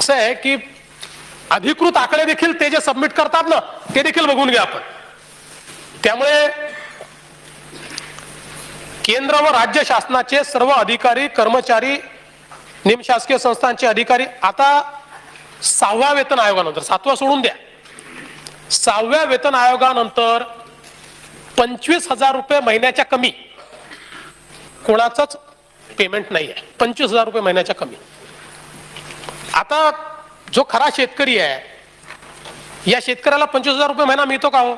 असं आहे की अधिकृत आकडे देखील ते जे सबमिट करतात ना ते देखील बघून घ्या आपण. त्यामुळे केंद्र व राज्य शासनाचे सर्व अधिकारी कर्मचारी निमशासकीय संस्थांचे अधिकारी आता 6व्या वेतन आयोगानंतर 7वा सोडून द्या 6व्या वेतन आयोगानंतर 25,000 रुपये महिन्याच्या कमी कोणाचंच पेमेंट नाही आहे. 25,000 रुपये महिन्याच्या कमी. आता जो खरा शेतकरी आहे या शेतकऱ्याला 25,000 रुपये महिना मिळतो का हो?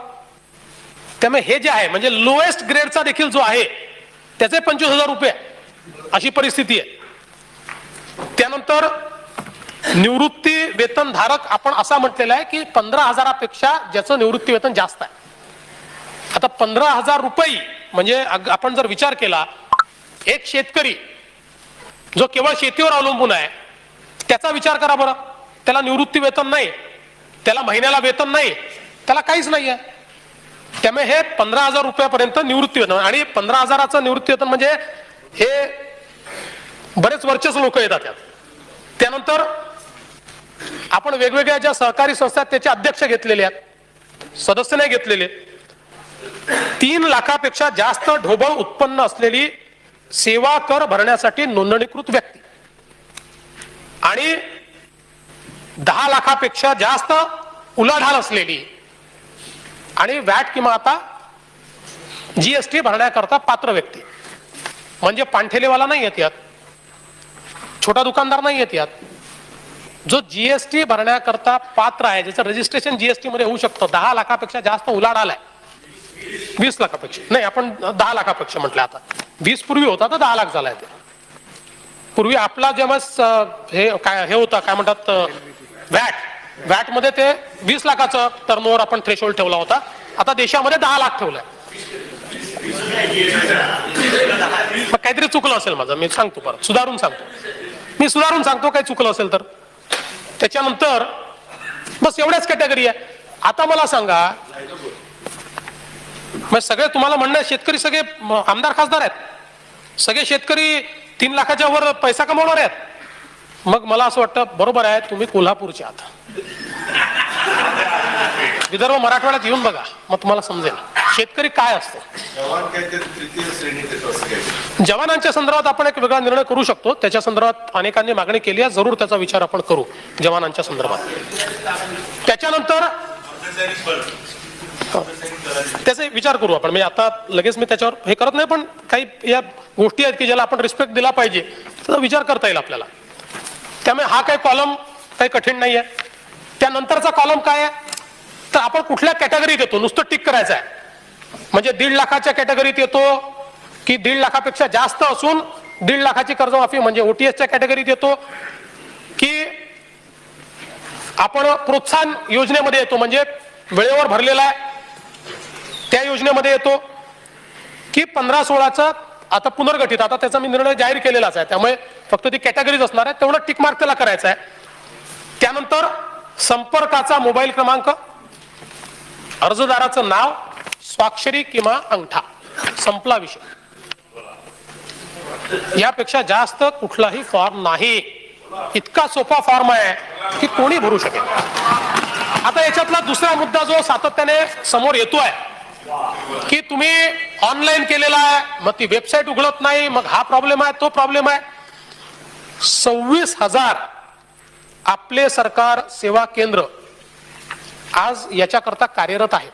त्यामुळे हे जे आहे म्हणजे लोएस्ट ग्रेडचा देखील जो आहे त्याचे 25,000 रुपये अशी परिस्थिती आहे. त्यानंतर निवृत्ती वेतन धारक आपण असा म्हटलेला आहे की 15,000पेक्षा ज्याचं निवृत्ती वेतन जास्त आहे. आता 15,000 रुपये म्हणजे आपण जर विचार केला एक शेतकरी जो केवळ शेतीवर अवलंबून आहे त्याचा विचार करा बरं. त्याला निवृत्ती वेतन नाही, त्याला महिन्याला वेतन नाही, त्याला काहीच नाही आहे. त्यामुळे हे 15,000 रुपयापर्यंत निवृत्ती वेतन आणि 15,000चं निवृत्ती वेतन म्हणजे हे बरेच वर्चस्व लोक येतात त्यात. त्यानंतर आपण वेगवेगळ्या ज्या सहकारी संस्था आहेत त्याचे अध्यक्ष घेतलेले आहेत, सदस्य नाही घेतलेले. 3 लाखापेक्षा जास्त ढोबळ उत्पन्न असलेली सेवा कर भरण्यासाठी नोंदणीकृत व्यक्ती आणि 10 लाखापेक्षा जास्त उलाढाल असलेली आणि वॅट किंवा आता जीएसटी भरण्याकरता पात्र व्यक्ती म्हणजे पांठेलेवाला नाही येत यात, छोटा दुकानदार नाही येत यात. जो जीएसटी भरण्याकरता पात्र आहे ज्याचं रजिस्ट्रेशन जीएसटी मध्ये होऊ शकतं 10 लाखापेक्षा जास्त उलाढाल आहे. 20 लाखापेक्षा नाही आपण 10 लाखापेक्षा म्हटलं. आता 20 पूर्वी होता तर 10 लाख झालाय. ते पूर्वी आपला जेव्हा हे होता काय म्हणतात वॅट मध्ये ते 20 लाखाचं टर्नओव्हर आपण थ्रेशोल्ड ठेवला होता. आता देशामध्ये 10 लाख ठेवलाय. मग काहीतरी चुकलं असेल माझं, मी सांगतो परत सुधारून सांगतो काही चुकलं असेल तर. त्याच्यानंतर बस एवढ्याच कॅटेगरी आहे. आता मला सांगा मग सगळे तुम्हाला म्हणणं शेतकरी सगळे आमदार खासदार आहेत, सगळे शेतकरी 3 लाखाच्या वर पैसा कमवणार आहेत. मग मला असं वाटतं बरोबर आहे तुम्ही कोल्हापूरचे आहात, विदर्भ मराठवाड्यात येऊन बघा मग तुम्हाला समजेल शेतकरी काय असतो. जवानांच्या संदर्भात आपण एक वेगळा निर्णय करू शकतो. त्याच्या संदर्भात अनेकांनी मागणी केली आहे, जरूर त्याचा विचार आपण करू जवानांच्या संदर्भात. त्याच्यानंतर त्याचा विचार करू आपण. म्हणजे आता लगेच मी त्याच्यावर हे करत नाही, पण काही या गोष्टी आहेत की ज्याला आपण रिस्पेक्ट दिला पाहिजे त्याचा विचार करता येईल आपल्याला. त्यामुळे हा काही कॉलम काही कठीण नाही आहे. त्यानंतरचा कॉलम काय आहे तर आपण कुठल्या कॅटेगरीत येतो नुसतं टिक करायचं आहे. म्हणजे 1.5 लाखाच्या कॅटेगरीत येतो की 1.5 लाखापेक्षा जास्त असून 1.5 लाखाची कर्जमाफी म्हणजे ओटीएसच्या कॅटेगरीत येतो की आपण प्रोत्साहन योजनेमध्ये येतो म्हणजे वेळेवर भरलेला आहे त्या योजनेमध्ये येतो की 15-16चं आता पुनर्गठित. आता त्याचा मी निर्णय जाहीर केलेलाच आहे त्यामुळे फक्त ती कॅटेगरीज असणार आहे, तेवढं टिक मार्क त्याला करायचं आहे. त्यानंतर संपर्काचा मोबाईल क्रमांक, अर्जदाराचं नाव, स्वाक्षरी किंवा अंगठा, संपला विषय. यापेक्षा जास्त कुठलाही फॉर्म नाही. इतका सोपा फॉर्म आहे की कोणी भरू शकेल. आता याच्यातला दुसरा मुद्दा जो सातत्याने समोर येतोय की तुम्ही ऑनलाईन केलेला आहे मग ती वेबसाईट उघडत नाही, मग हा प्रॉब्लेम आहे तो प्रॉब्लेम आहे. 26,000 आपले सरकार सेवा केंद्र आज याच्याकरता कार्यरत आहे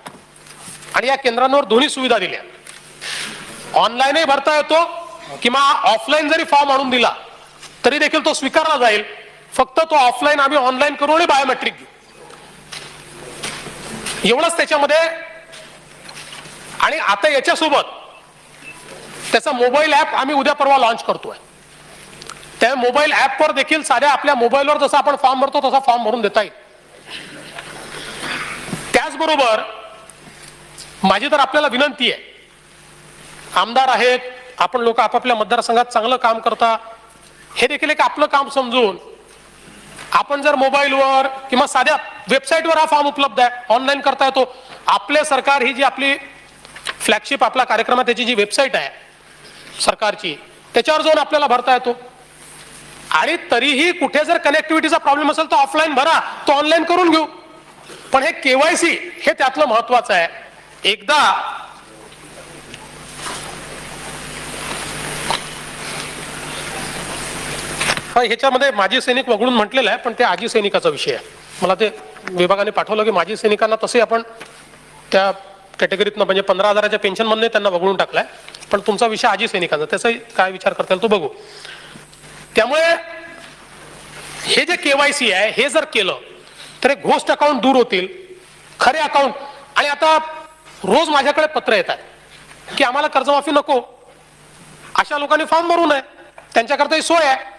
आणि या केंद्रांवर दोन्ही सुविधा दिल्या. ऑनलाईनही भरता येतो किंवा ऑफलाईन जरी फॉर्म आणून दिला तरी देखील तो स्वीकारला जाईल. फक्त तो ऑफलाईन आम्ही ऑनलाईन करू आणि बायोमेट्रिक घेऊ एवढंच त्याच्यामध्ये. आणि आता याच्यासोबत त्याचा मोबाईल ऍप आम्ही उद्या परवा लॉन्च करतोय. त्या मोबाईल ऍपवर देखील साध्या आपल्या मोबाईलवर जसा आपण फॉर्म भरतो तसा फॉर्म भरून देता येईल. त्याचबरोबर माझी तर आपल्याला विनंती आहे, आमदार आहेत आपण लोक आपापल्या मतदारसंघात चांगलं काम करता, हे देखील एक आपलं काम समजून आपण जर मोबाईलवर किंवा साध्या वेबसाईटवर हा फॉर्म उपलब्ध आहे ऑनलाईन करता येतो. आपले सरकार ही जी आपली फ्लॅगशिप आपला कार्यक्रम आहे त्याची जी वेबसाईट आहे सरकारची त्याच्यावर जाऊन आपल्याला भरता येतो. आणि तरीही कुठे जर कनेक्टिव्हिटीचा प्रॉब्लेम असेल तर ऑफलाईन भरा, तो ऑनलाईन करून घेऊ. पण हे केवायसी हे त्यातलं महत्वाचं आहे. एकदा ह्याच्यामध्ये माजी सैनिक वगळून म्हटलेलं आहे, पण ते आजी सैनिकाचा विषय आहे. मला ते विभागाने पाठवलं की माजी सैनिकांना तसे आपण त्या कॅटेगरीतनं म्हणजे 15,000च्या पेन्शन मधून त्यांना वगळून टाकलाय. पण तुमचा विषय आजी सैनिकांचा, त्याचाही काय विचार करता येईल तो बघू. त्यामुळे हे जे केवायसी आहे हे जर केलं तर घोस्ट अकाउंट दूर होतील, खरे अकाउंट. आणि आता रोज माझ्याकडे पत्र येतात की आम्हाला कर्जमाफी नको, अशा लोकांनी फॉर्म भरू नये, त्यांच्याकरता ही सोय आहे.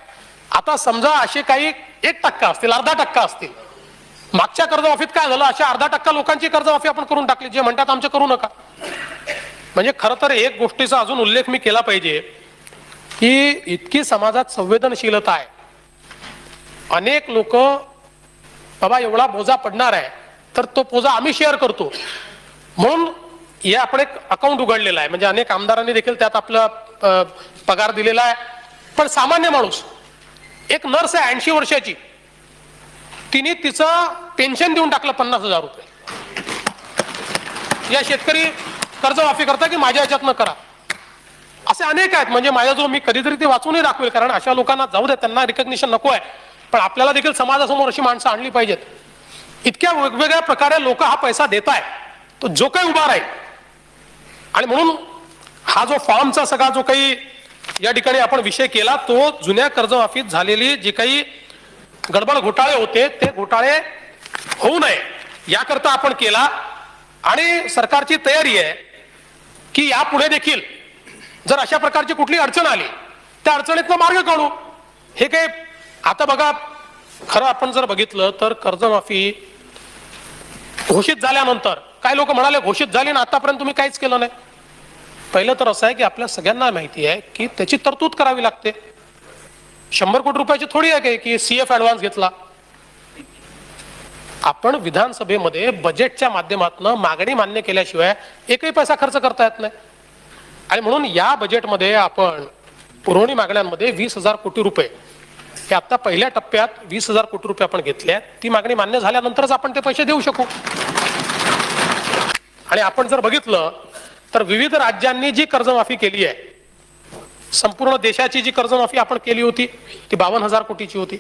आता समजा असे काही 1% असतील, 0.5% असतील. मागच्या कर्जमाफीत काय झालं, अशा 0.5% लोकांची कर्जमाफी आपण करून टाकली, जे म्हणतात आमच्या करू नका. म्हणजे खरं तर एक गोष्टीचा अजून उल्लेख मी केला पाहिजे की इतकी समाजात संवेदनशीलता आहे. अनेक लोक बाबा एवढा बोजा पडणार आहे तर तो बोजा आम्ही शेअर करतो म्हणून हे आपण एक अकाउंट उघडलेलं आहे. म्हणजे अनेक आमदारांनी देखील त्यात आपला पगार दिलेला आहे. पण सामान्य माणूस, एक नर्स आहे 80 वर्षाची, तिने तिचं पेन्शन देऊन टाकलं 50,000 रुपये या शेतकरी कर्जमाफी करता की माझ्या ह्याच्यातनं करा. असे अनेक आहेत. म्हणजे माझ्याजवळ मी कधीतरी ते वाचूनही दाखवेल, कारण अशा लोकांना जाऊ दे, त्यांना रिकग्निशन नको आहे, पण आपल्याला देखील समाजासमोर अशी माणसं आणली पाहिजेत. इतक्या वेगवेगळ्या प्रकारे लोक हा पैसा देत आहे, तो जो काही उभा राहील. आणि म्हणून हा जो फॉर्मचा सगळा जो काही या ठिकाणी आपण विषय केला, तो जुन्या कर्जमाफीत झालेली जी काही गडबड घोटाळे होते ते घोटाळे होऊ नये याकरता आपण केला. आणि सरकारची तयारी आहे की यापुढे देखील जर अशा प्रकारची कुठली अडचण आली त्या अडचणीतनं मार्ग काढू. हे काय आता बघा, खरं आपण जर बघितलं तर कर्जमाफी घोषित झाल्यानंतर काय लोक म्हणाले घोषित झाली ना आतापर्यंत तुम्ही काहीच केलं नाही. पहिलं तर असं आहे की आपल्या सगळ्यांना माहिती आहे की त्याची तरतूद करावी लागते. 100 कोटी रुपयाची थोडी आहे की सीएफ ऍडव्हान्स घेतला. आपण विधानसभेमध्ये बजेटच्या माध्यमातून मागणी मान्य केल्याशिवाय एकही पैसा खर्च करता येत नाही. आणि म्हणून या बजेटमध्ये आपण पुरवणी मागण्यांमध्ये 20,000 कोटी रुपये हे आता पहिल्या टप्प्यात 20,000 कोटी रुपये आपण घेतले आहेत. ती मागणी मान्य झाल्यानंतरच आपण ते पैसे देऊ शकू. आणि आपण जर बघितलं तर विविध राज्यांनी जी कर्जमाफी केली आहे, संपूर्ण देशाची जी कर्जमाफी आपण केली होती ती 52,000 कोटीची होती.